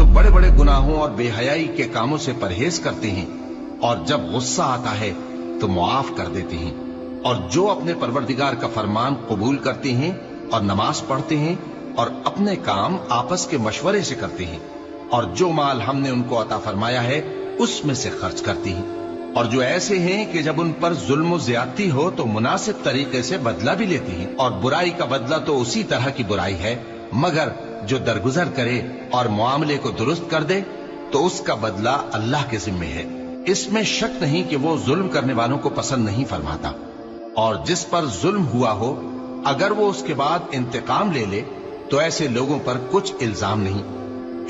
जो बड़े बड़े गुनाहों और बेहयाई के कामों से परहेज करते हैं और जब गुस्सा आता है तो मुआफ कर देते हैं, और जो अपने परवरदिगार का फरमान कबूल करते हैं और नमाज पढ़ते हैं और अपने काम आपस के मशवरे से करते हैं, और जो माल हमने उनको अता फरमाया है उसमें से खर्च करती हैं, और जो ऐसे हैं कि जब उन पर जुल्म ज्यादती हो तो मुनासिब तरीके से बदला भी लेती हैं, और बुराई का बदला तो उसी तरह की बुराई है, मगर जो दरगुजर करे और मामले को दुरुस्त कर दे तो उसका बदला अल्लाह के जिम्मे है। इसमें शक नहीं कि वो जुल्म करने वालों को पसंद नहीं फरमाता। और जिस पर जुल्म हुआ हो अगर वो उसके बाद इंतकाम ले ले तो ऐसे लोगों पर कुछ इल्जाम नहीं।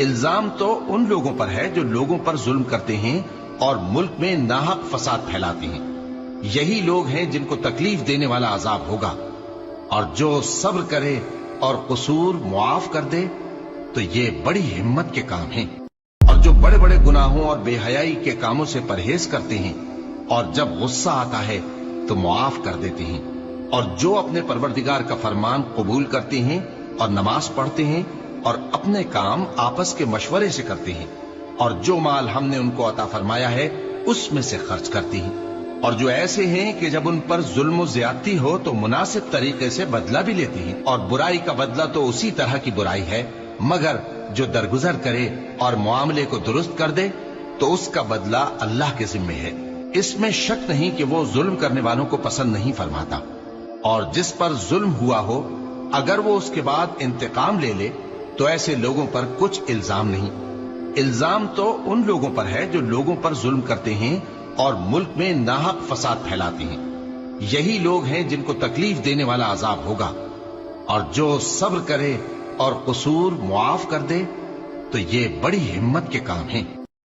इल्जाम तो उन लोगों पर है जो लोगों पर जुल्म करते हैं और मुल्क में नाहक फसाद फैलाते हैं। यही लोग हैं जिनको तकलीफ देने वाला अजाब होगा। और जो सब्र करे और कसूर मुआफ कर दे तो ये बड़ी हिम्मत के काम हैं। और जो बड़े बड़े गुनाहों और बेहयाई के कामों से परहेज करते हैं और जब गुस्सा आता है तो मुआफ कर देते हैं, और जो अपने परवरदिगार का फरमान कबूल करते हैं और नमाज पढ़ते हैं और अपने काम आपस के मशवरे से करते हैं, और जो माल हमने उनको अता फरमाया है उसमें से खर्च करती हैं, और जो ऐसे हैं कि जब उन पर जुल्म ज्यादती हो तो मुनासिब तरीके से बदला भी लेती हैं, और बुराई का बदला तो उसी तरह की बुराई है, मगर जो दरगुजर करे और मामले को दुरुस्त कर दे तो उसका बदला अल्लाह के जिम्मे है। इसमें शक नहीं कि वो जुल्म करने वालों को पसंद नहीं फरमाता। और जिस पर जुल्म हुआ हो अगर वो उसके बाद इंतकाम ले ले तो ऐसे लोगों पर कुछ इल्जाम नहीं। इल्जाम तो उन लोगों पर है जो लोगों पर जुल्म करते हैं और मुल्क में नाहक फसाद फैलाते हैं। यही लोग हैं जिनको तकलीफ देने वाला अजाब होगा। और जो सब्र करे और कसूर मुआफ कर दे तो ये बड़ी हिम्मत के काम हैं।